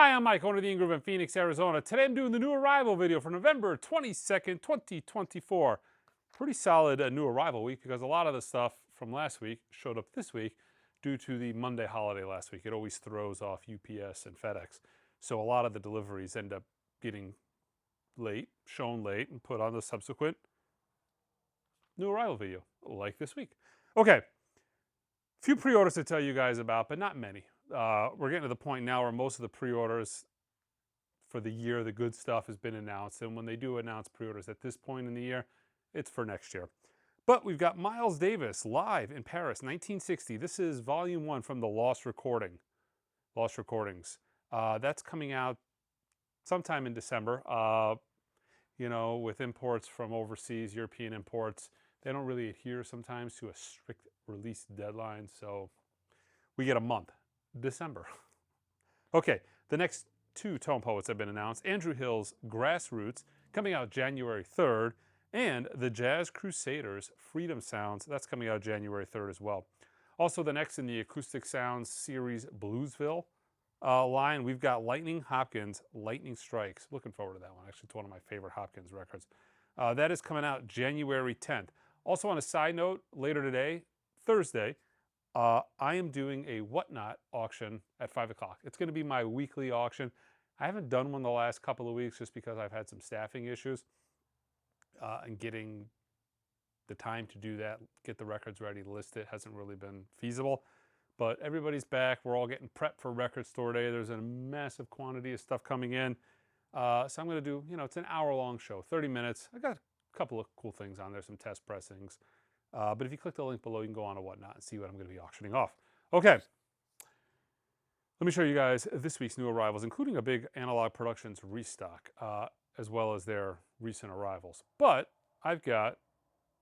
Hi, I'm Mike, owner of the In-Groove in Phoenix, Arizona. Today I'm doing the new arrival video for November 22nd, 2024. Pretty solid new arrival week because a lot of the stuff from last week showed up this week due to the Monday holiday last week. It always throws off UPS and FedEx. So a lot of the deliveries end up getting late, shown late, and put on the subsequent new arrival video, like this week. Okay, few pre-orders to tell you guys about, but not many. We're getting to the point now where most of the pre-orders for the year, the good stuff has been announced. And when they do announce pre-orders at this point in the year, it's for next year. But we've got Miles Davis live in Paris, 1960. This is volume 1 from the Lost Recordings. That's coming out sometime in December. You know, with imports from overseas, European imports, they don't really adhere sometimes to a strict release deadline. So we get a month. December. Okay, the next 2 tone poets have been announced. Andrew Hill's Grassroots, coming out January 3rd, and the Jazz Crusaders Freedom Sounds, that's coming out January 3rd as well. Also, the next in the Acoustic Sounds series Bluesville line, we've got Lightning Hopkins, Lightning Strikes. Looking forward to that one. Actually, it's one of my favorite Hopkins records. That is coming out January 10th. Also, on a side note, later today, Thursday, I am doing a Whatnot auction at 5 o'clock. It's going to be my weekly auction. I haven't done one the last couple of weeks just because I've had some staffing issues and getting the time to do that, get the records ready to list it hasn't really been feasible. But everybody's back. We're all getting prepped for Record Store Day. There's a massive quantity of stuff coming in. So I'm going to do, you know, it's an hour-long show, 30 minutes. I got a couple of cool things on there, some test pressings. But if you click the link below, you can go on to Whatnot and see what I'm going to be auctioning off. Okay. Let me show you guys this week's new arrivals, including a big Analogue Productions restock, as well as their recent arrivals. But I've got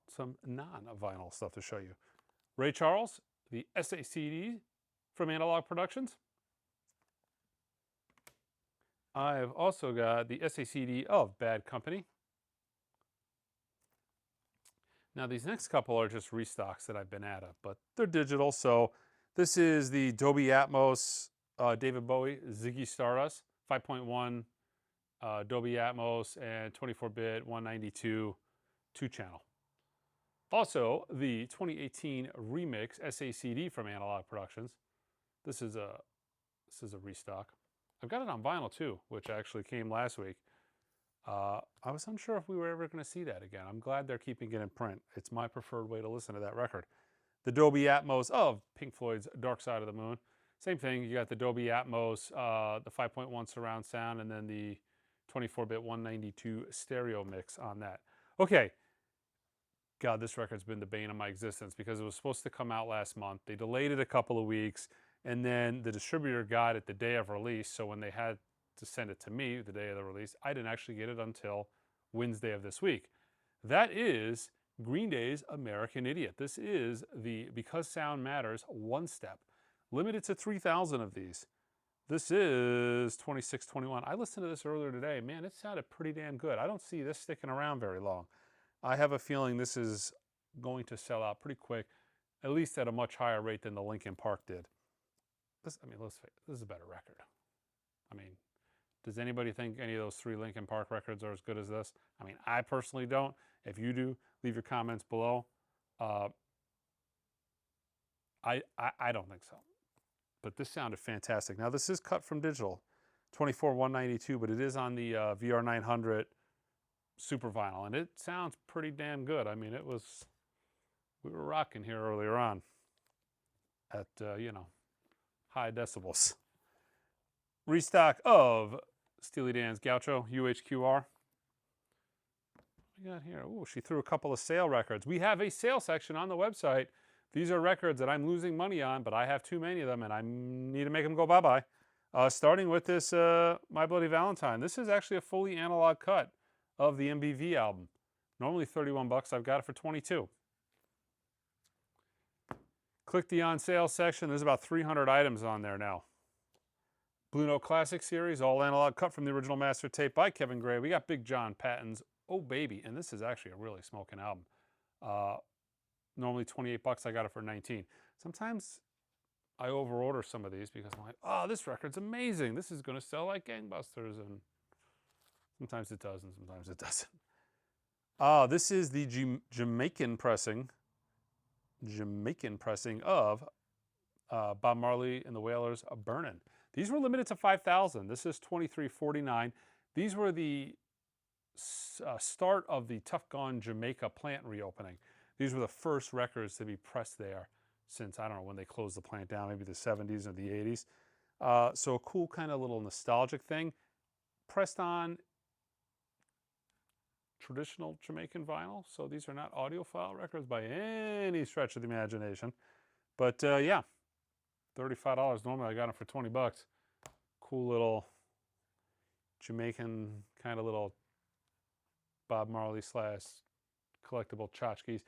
some non-vinyl stuff to show you. Ray Charles, the SACD from Analogue Productions. I've also got the SACD of Bad Company. Now, these next couple are just restocks that I've been at, but they're digital. So this is the Dolby Atmos David Bowie Ziggy Stardust 5.1 Dolby Atmos and 24-bit 192 2-channel. Also, the 2018 Remix SACD from Analogue Productions. This is a restock. I've got it on vinyl too, which actually came last week. I was unsure if we were ever going to see that again. I'm glad they're keeping it in print. It's my preferred way to listen to that record. The Dolby Atmos of Pink Floyd's Dark Side of the Moon. Same thing. You got the Dolby Atmos, the 5.1 surround sound, and then the 24-bit 192 stereo mix on that. Okay. God, this record's been the bane of my existence because it was supposed to come out last month. They delayed it a couple of weeks, and then the distributor got it the day of release. So when they had to send it to me the day of the release, I didn't actually get it until Wednesday of this week. That is Green Day's American Idiot. This is the Because Sound Matters one step. Limited to 3,000 of these. This is 2621. I listened to this earlier today. Man, it sounded pretty damn good. I don't see this sticking around very long. I have a feeling this is going to sell out pretty quick, at least at a much higher rate than the Linkin Park did. This, I mean, let's face it, this is a better record. I mean, does anybody think any of those 3 Linkin Park records are as good as this? I mean, I personally don't. If you do, leave your comments below. I don't think so. But this sounded fantastic. Now, this is cut from digital, 24/192, but it is on the VR900 Super Vinyl, and it sounds pretty damn good. I mean, we were rocking here earlier on at, you know, high decibels. Restock of Steely Dan's Gaucho UHQR. What we got here? Oh, she threw a couple of sale records. We have a sale section on the website. These are records that I'm losing money on, but I have too many of them, and I need to make them go bye-bye. Starting with this My Bloody Valentine. This is actually a fully analog cut of the MBV album. Normally 31 bucks. I've got it for 22. Click the on sale section. There's about 300 items on there now. Blue Note Classic Series, all analog, cut from the original master tape by Kevin Gray. We got Big John Patton's Oh Baby, and this is actually a really smoking album. Normally 28 bucks, I got it for 19. Sometimes I overorder some of these because I'm like, oh, this record's amazing. This is going to sell like gangbusters. And sometimes it does and sometimes it doesn't. This is the Jamaican pressing of Bob Marley and the Wailers Burnin'. These were limited to 5,000. This is 2349. These were the start of the Tough Gone Jamaica plant reopening. These were the first records to be pressed there since, I don't know when they closed the plant down, maybe the 70s or the 80s. So a cool kind of little nostalgic thing. Pressed on traditional Jamaican vinyl. So these are not audiophile records by any stretch of the imagination. But yeah, $35. Normally I got them for 20 bucks. Cool little Jamaican kind of little Bob Marley / collectible tchotchkes.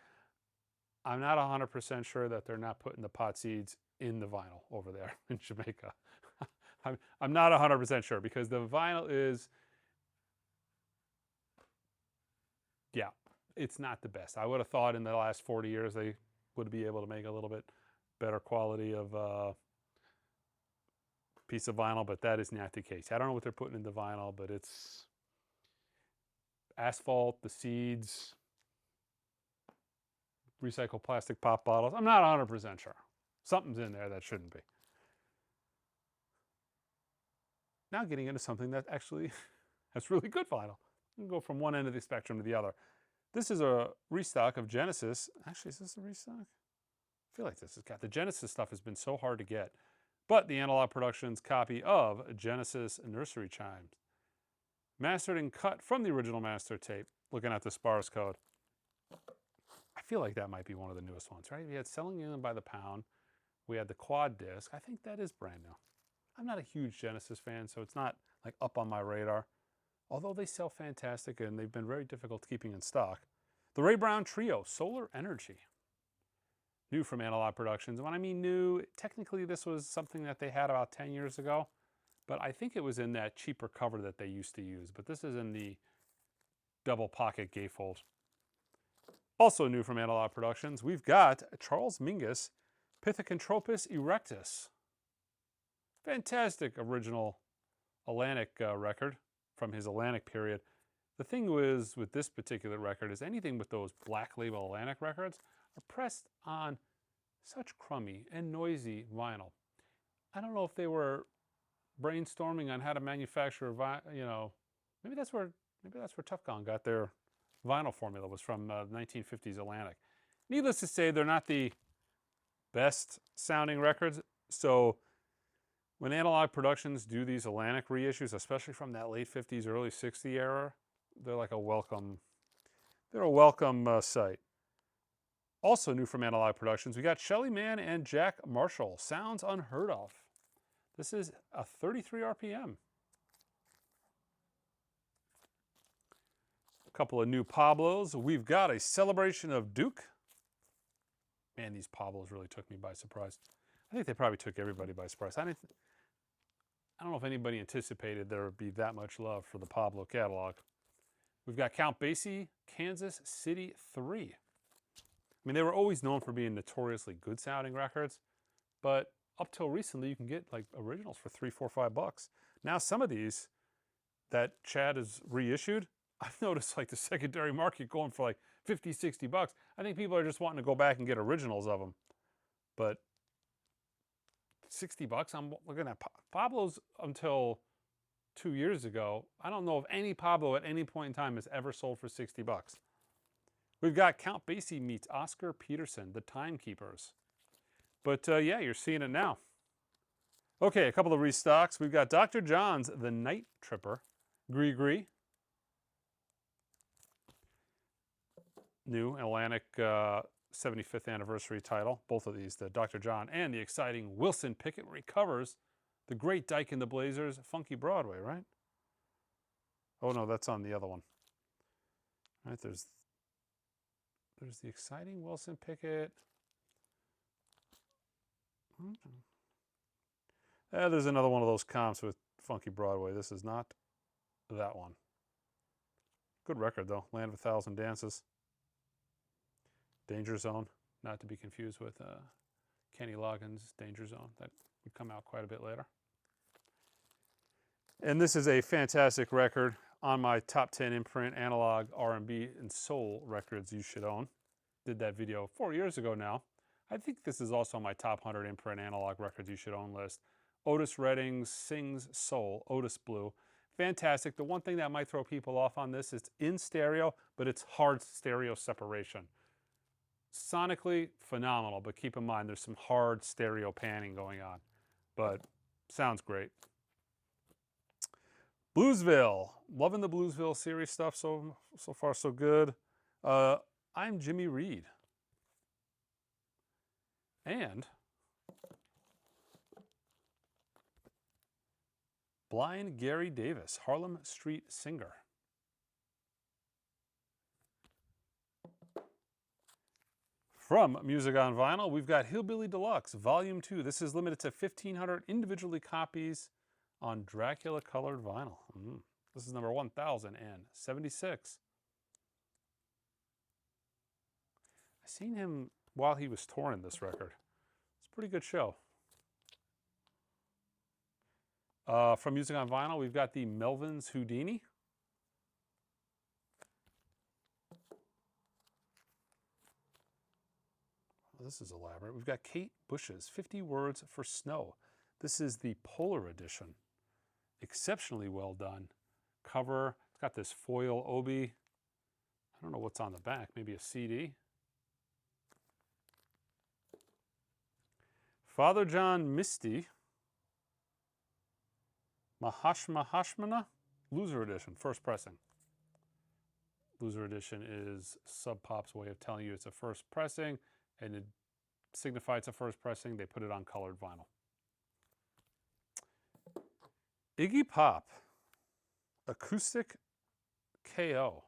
I'm not 100% sure that they're not putting the pot seeds in the vinyl over there in Jamaica. I'm not 100% sure because the vinyl is, yeah, it's not the best. I would have thought in the last 40 years they would be able to make a little bit better quality of piece of vinyl, but that is not the case. I don't know what they're putting in the vinyl, but it's asphalt, the seeds, recycled plastic pop bottles. I'm not 100% sure. Something's in there that shouldn't be. Now getting into something that actually has really good vinyl. You can go from one end of the spectrum to the other. This is a restock of Genesis. Actually, is this a restock? I feel like this has got, the Genesis stuff has been so hard to get. But the Analogue Productions copy of Genesis Nursery Chimes. Mastered and cut from the original master tape. Looking at the sparse code. I feel like that might be one of the newest ones, right? We had Selling In by the Pound. We had the quad disc. I think that is brand new. I'm not a huge Genesis fan, so it's not like up on my radar. Although they sell fantastic and they've been very difficult keeping in stock. The Ray Brown Trio, Solar Energy. New from Analogue Productions. And when I mean new, technically this was something that they had about 10 years ago. But I think it was in that cheaper cover that they used to use. But this is in the double pocket gatefold. Also new from Analogue Productions, we've got Charles Mingus, Pithecanthropus erectus. Fantastic original Atlantic record from his Atlantic period. The thing was with this particular record is anything with those black label Atlantic records are pressed on such crummy and noisy vinyl. I don't know if they were brainstorming on how to manufacture, maybe that's where Tough Gone got their vinyl formula, was from 1950s Atlantic. Needless to say, they're not the best sounding records. So when Analogue Productions do these Atlantic reissues, especially from that late 50s, early 60s era, they're like a welcome sight. Also new from Analogue Productions, we got Shelly Manne and Jack Marshall, Sounds Unheard Of. This is a 33 RPM. A couple of new Pablos. We've got a Celebration of Duke. Man, these Pablos really took me by surprise. I think they probably took everybody by surprise. I don't know if anybody anticipated there would be that much love for the Pablo catalog. We've got Count Basie, Kansas City 3. I mean, they were always known for being notoriously good sounding records, but up till recently, you can get like originals for $3, $4, $5. Now, some of these that Chad has reissued, I've noticed like the secondary market going for like 50, 60 bucks. I think people are just wanting to go back and get originals of them. But 60 bucks, I'm looking at Pablo's until 2 years ago. I don't know if any Pablo at any point in time has ever sold for 60 bucks. We've got Count Basie meets Oscar Peterson, The Timekeepers. But yeah, you're seeing it now. Okay, a couple of restocks. We've got Dr. John's The Night Tripper, Gree Gree. New Atlantic 75th anniversary title. Both of these, the Dr. John and the exciting Wilson Pickett, recovers The Great Dyke and the Blazers, Funky Broadway, right? Oh no, that's on the other one. All right, there's the exciting Wilson Pickett. There's another one of those comps with Funky Broadway. This is not that one. Good record though. Land of a Thousand Dances. Danger Zone, not to be confused with Kenny Loggins' Danger Zone. That would come out quite a bit later. And this is a fantastic record on my top 10 imprint analog R&B and soul records you should own. Did that video 4 years ago now. I think this is also my top 100 imprint analog records you should own list. Otis Redding's Sings Soul, Otis Blue. Fantastic. The one thing that might throw people off on this is it's in stereo, but it's hard stereo separation. Sonically, phenomenal, but keep in mind there's some hard stereo panning going on. But sounds great. Bluesville. Loving the Bluesville series stuff so far so good. I'm Jimmy Reed. And Blind Gary Davis, Harlem Street Singer. From Music on Vinyl, we've got Hillbilly Deluxe, Volume 2. This is limited to 1,500 individually copies on Dracula colored vinyl. This is number 1076. I seen him while he was touring this record. It's a pretty good show. From Music on Vinyl, we've got the Melvins Houdini. This is elaborate. We've got Kate Bush's 50 Words for Snow. This is the Polar edition. Exceptionally well done. Cover, it's got this foil obi. I don't know what's on the back, maybe a CD. Father John Misty, Mahashmana, Loser Edition, first pressing. Loser Edition is Sub Pop's way of telling you it's a first pressing, and it signifies a first pressing. They put it on colored vinyl. Iggy Pop, Acoustic KO.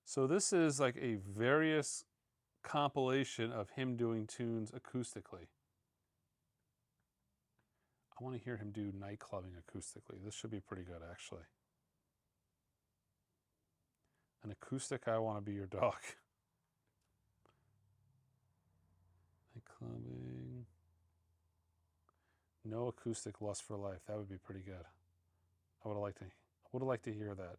So this is like a various compilation of him doing tunes acoustically. I want to hear him do night clubbing acoustically. This should be pretty good, actually. An acoustic I Want to Be Your Dog. Night clubbing. No acoustic Lust for Life. That would be pretty good. I would have liked to hear that.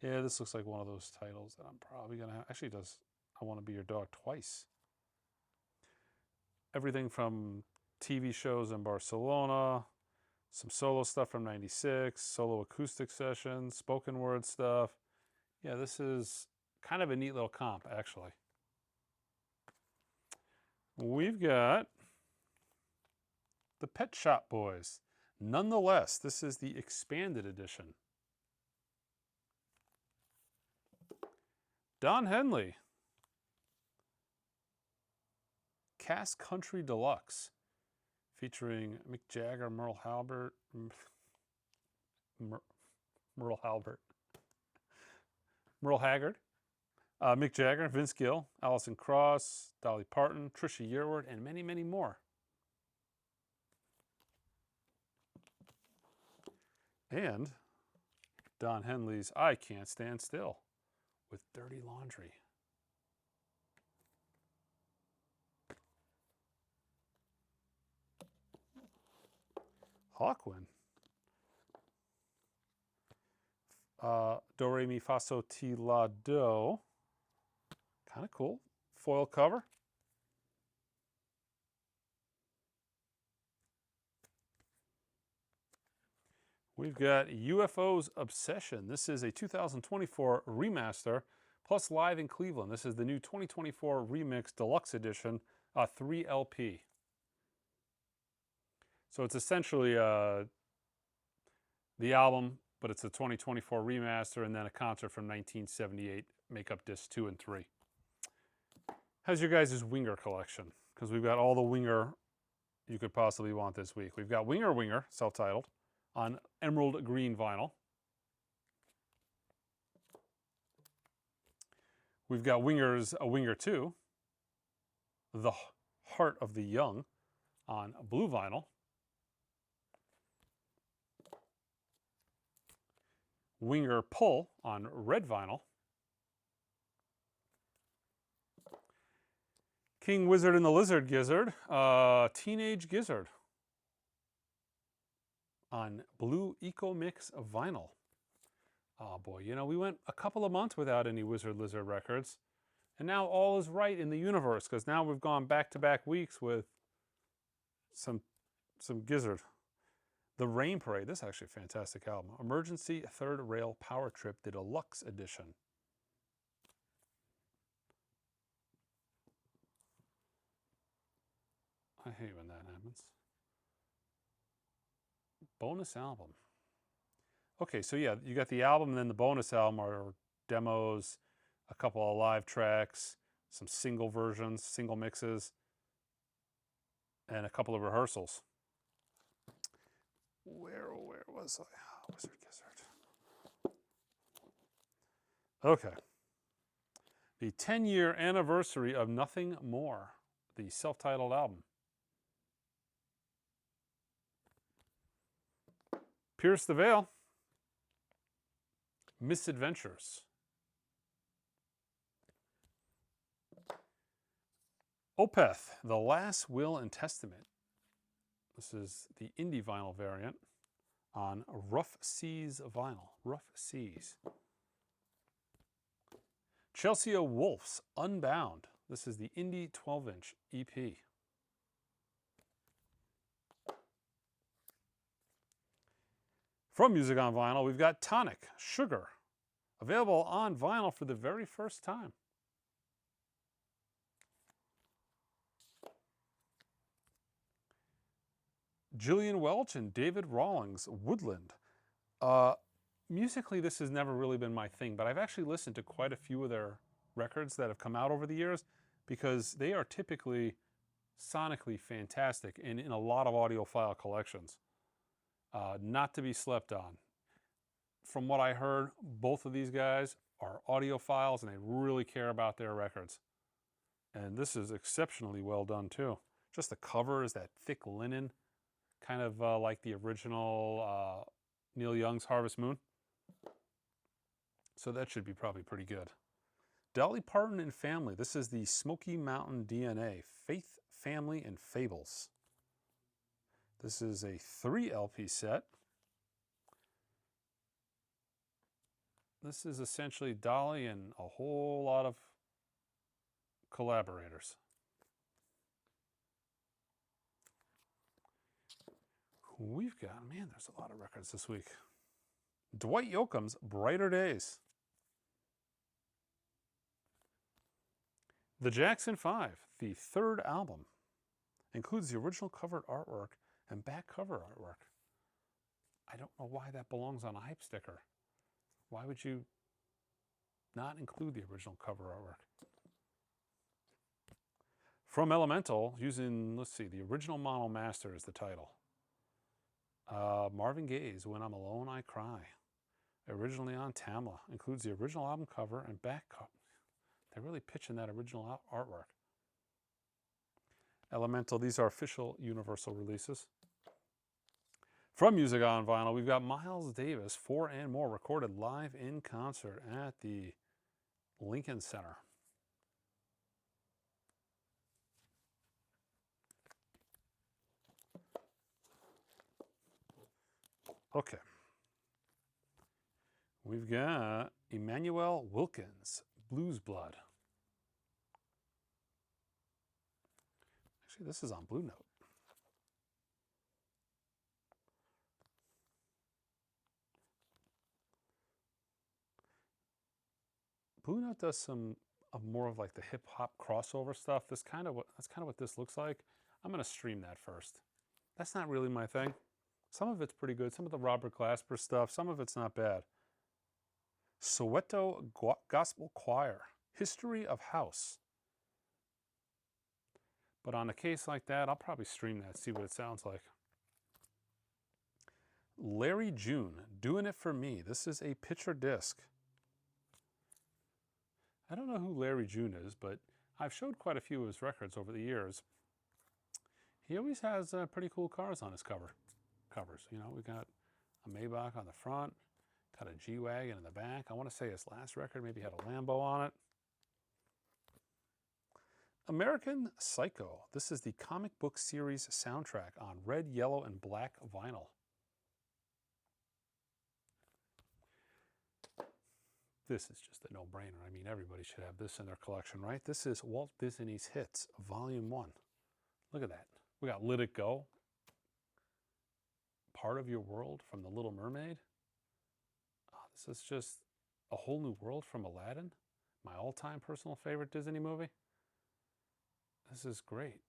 Yeah, this looks like one of those titles that I'm probably going to have. Actually, it does I Want to Be Your Dog twice. Everything from TV shows in Barcelona, some solo stuff from '96, solo acoustic sessions, spoken word stuff. Yeah, this is kind of a neat little comp, actually. We've got the Pet Shop Boys. Nonetheless, this is the expanded edition. Don Henley. Cass Country Deluxe, featuring Mick Jagger, Merle Haggard, Mick Jagger, Vince Gill, Alison Krauss, Dolly Parton, Trisha Yearwood, and many, many more. And Don Henley's I Can't Stand Still with Dirty Laundry. Hawkwind. Do, Re, Mi, Fa, So, Ti, La, Do. Kind of cool. Foil cover. We've got UFO's Obsession. This is a 2024 remaster plus live in Cleveland. This is the new 2024 Remix Deluxe Edition, 3 LP. So it's essentially the album, but it's a 2024 remaster and then a concert from 1978, make up discs 2 and 3. How's your guys' Winger collection? Because we've got all the Winger you could possibly want this week. We've got Winger, self-titled, on emerald green vinyl. We've got Winger's A Winger 2, The Heart of the Young, on blue vinyl. Winger Pull on red vinyl. King Wizard and the Lizard Gizzard, Teenage Gizzard on Blue Eco Mix vinyl. Oh boy, you know, we went a couple of months without any Wizard Lizard records, and now all is right in the universe, because now we've gone back-to-back weeks with some Gizzard. The Rain Parade, this is actually a fantastic album. Emergency Third Rail Power Trip, the Deluxe Edition. I hate when that happens. Bonus album. Okay, so yeah, you got the album, and then the bonus album are demos, a couple of live tracks, some single versions, single mixes, and a couple of rehearsals. Where was I? Oh, Wizard Gizzard. Okay. The 10-year anniversary of Nothing More, the self-titled album. Pierce the Veil. Misadventures. Opeth, The Last Will and Testament. This is the indie vinyl variant on Rough Seas vinyl. Rough Seas. Chelsea Wolf's Unbound. This is the indie 12-inch EP. From Music on Vinyl, we've got Tonic, Sugar, available on vinyl for the very first time. Gillian Welch and David Rawlings, Woodland. Musically, this has never really been my thing, but I've actually listened to quite a few of their records that have come out over the years, because they are typically sonically fantastic and in a lot of audiophile collections. Not to be slept on. From what I heard, both of these guys are audiophiles, and they really care about their records. And this is exceptionally well done too. Just the cover is that thick linen, kind of like the original Neil Young's Harvest Moon. So that should be probably pretty good. Dolly Parton and Family. This is the Smoky Mountain DNA, Faith, Family, and Fables. This is a 3 LP set. This is essentially Dolly and a whole lot of collaborators. We've got, man, there's a lot of records this week. Dwight Yoakam's Brighter Days. The Jackson 5, the 3rd album, includes the original cover artwork and back cover artwork. I don't know why that belongs on a hype sticker. Why would you not include the original cover artwork? From Elemental, using, let's see, the original Mono Master is the title. Marvin Gaye's When I'm Alone, I Cry. Originally on Tamla. Includes the original album cover and back cover. They're really pitching that original artwork. Elemental, these are official Universal releases. From Music on Vinyl, we've got Miles Davis, 4 and More, recorded live in concert at the Lincoln Center. Okay. We've got Emmanuel Wilkins, Blues Blood. Actually, this is on Blue Note. Blue Note does some more of like the hip hop crossover stuff. That's kind of what this looks like. I'm gonna stream that first. That's not really my thing. Some of it's pretty good. Some of the Robert Glasper stuff. Some of it's not bad. Soweto Gospel Choir, History of House. But on a case like that, I'll probably stream that, see what it sounds like. Larry June, Doing It For Me. This is a picture disc. I don't know who Larry June is, but I've showed quite a few of his records over the years. He always has pretty cool cars on his covers. You know, we got a Maybach on the front, got a G-Wagon in the back. I want to say his last record maybe had a Lambo on it. American Psycho. This is the comic book series soundtrack on red, yellow, and black vinyl. This is just a no-brainer. I mean, everybody should have this in their collection, right? This is Walt Disney's Hits, Volume 1. Look at that. We got Let It Go, Part of Your World from The Little Mermaid. Oh, this is just a whole new world from Aladdin, my all-time personal favorite Disney movie. This is great.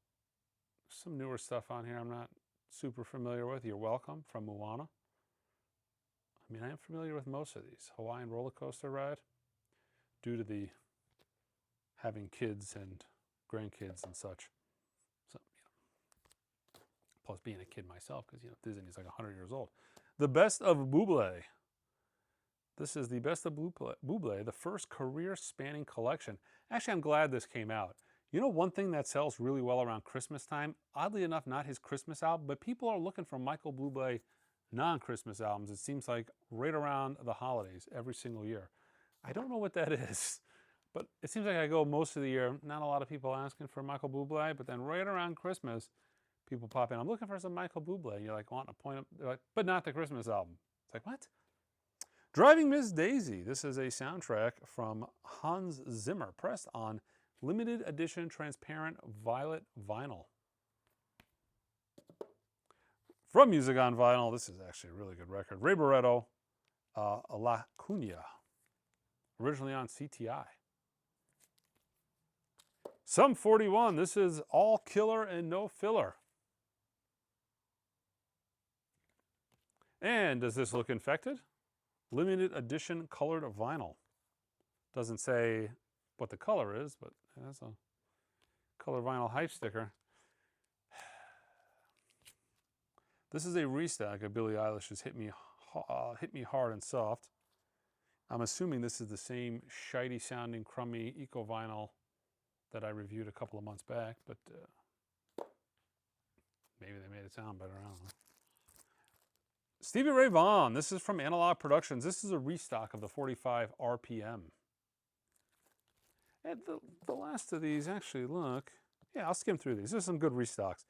Some newer stuff on here I'm not super familiar with. You're Welcome from Moana. I mean, I am familiar with most of these. Hawaiian Roller Coaster Ride, due to the having kids and grandkids and such. So, plus being a kid myself, because Disney's like 100 years old. The Best of Buble. This is the Best of Buble, the first career-spanning collection. Actually, I'm glad this came out. You know, one thing that sells really well around Christmas time, oddly enough, not his Christmas album, but people are looking for Michael Bublé non-Christmas albums, it seems like, right around the holidays every single year. I don't know what that is, but it seems like I go most of the year, not a lot of people asking for Michael Bublé, but then right around Christmas, people pop in, I'm looking for some Michael Bublé, and you're like, wanting to point up, like, but not the Christmas album. It's like, what? Driving Miss Daisy. This is a soundtrack from Hans Zimmer, pressed on limited edition transparent violet vinyl. From Music on Vinyl, this is actually a really good record. Ray Barretto, La Cunha, originally on CTI. Sum 41, this is all killer and no filler. And does this look infected? Limited edition colored vinyl. Doesn't say what the color is, but that's a color vinyl hype sticker. This is a restock of Billie Eilish's Hit Me Hard and Soft. I'm assuming this is the same shiny sounding crummy eco vinyl that I reviewed a couple of months back, but maybe they made it sound better, I don't know. Stevie Ray Vaughan, this is from Analogue Productions. This is a restock of the 45 RPM. And the last of these, actually, look. Yeah, I'll skim through these. There's some good restocks.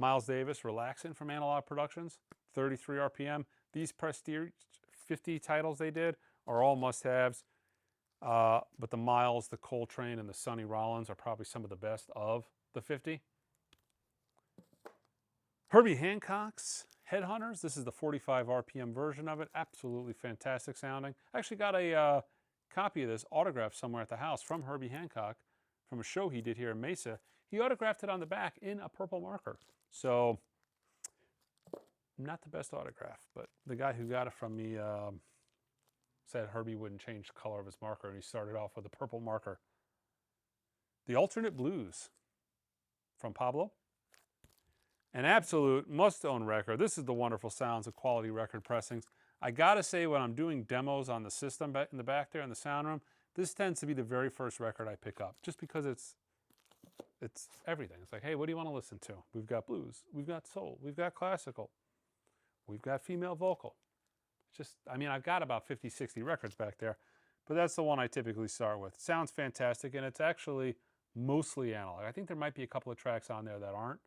Miles Davis, Relaxin' from Analogue Productions, 33 RPM. These Prestige 50 titles they did are all must-haves. But the Miles, the Coltrane, and the Sonny Rollins are probably some of the best of the 50. Herbie Hancock's Headhunters. This is the 45 RPM version of it. Absolutely fantastic sounding. I actually got a copy of this autographed somewhere at the house from Herbie Hancock from a show he did here in Mesa. He autographed it on the back in a purple marker. So, not the best autograph, but the guy who got it from me said Herbie wouldn't change the color of his marker, and he started off with a purple marker. The Alternate Blues from Pablo. An absolute must-own record. This is the wonderful sounds of quality record pressings. I gotta say, when I'm doing demos on the system in the back there in the sound room, this tends to be the very first record I pick up, just because it's everything. It's like, hey, what do you want to listen to? We've got blues, we've got soul, we've got classical, we've got female vocal. Just, I mean, I've got about 50, 60 records back there, but that's the one I typically start with. It sounds fantastic, and it's actually mostly analog. I think there might be a couple of tracks on there that aren't.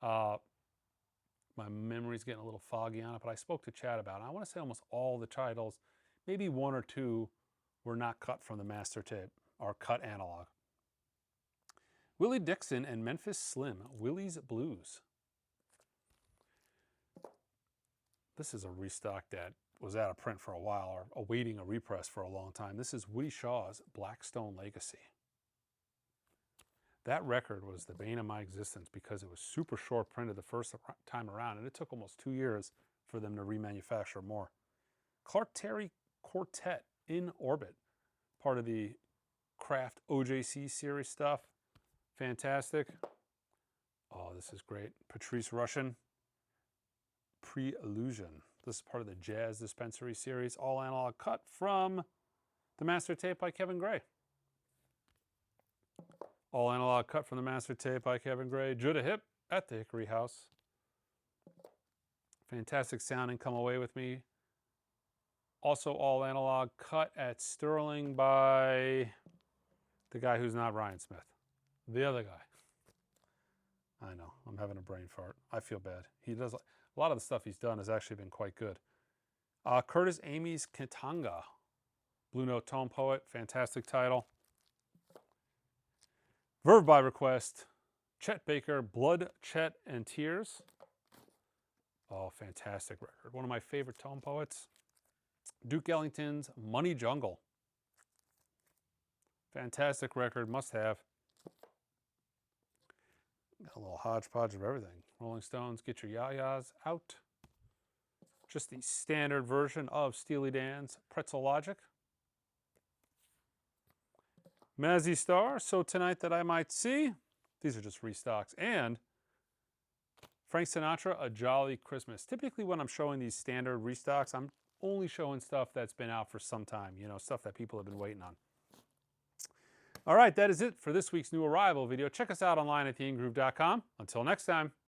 My memory's getting a little foggy on it, but I spoke to Chad about it. I want to say almost all the titles, maybe one or two, were not cut from the master tape, or cut analog. Willie Dixon and Memphis Slim, Willie's Blues. This is a restock that was out of print for a while, or awaiting a repress for a long time. This is Woody Shaw's Blackstone Legacy. That record was the bane of my existence because it was super short printed the first time around, and it took almost 2 years for them to remanufacture more. Clark Terry Quartet, In Orbit, part of the Kraft OJC series stuff. Fantastic. Oh, this is great. Patrice Rushen, Pre-Illusion. This is part of the Jazz Dispensary series, all analog, cut from the master tape by Kevin Gray. All analog, cut from the master tape by Kevin Gray. Judah Hip at the Hickory House. Fantastic sounding, Come Away With Me. Also all analog, cut at Sterling by the guy who's not Ryan Smith. The other guy. I know, I'm having a brain fart. I feel bad. He does a lot of the stuff he's done has actually been quite good. Curtis Amy's Katanga, Blue Note Tone Poet, fantastic title. Verve by Request, Chet Baker, Blood, Chet, and Tears. Oh, fantastic record. One of my favorite tone poets. Duke Ellington's Money Jungle. Fantastic record, must have. Got a little hodgepodge of everything. Rolling Stones, Get Your Ya-Ya's Out. Just the standard version of Steely Dan's Pretzel Logic. Mazzy Star, So Tonight That I Might See. These are just restocks. And Frank Sinatra, A Jolly Christmas. Typically when I'm showing these standard restocks, I'm only showing stuff that's been out for some time. You know, stuff that people have been waiting on. All right, that is it for this week's new arrival video. Check us out online at theingroove.com. Until next time.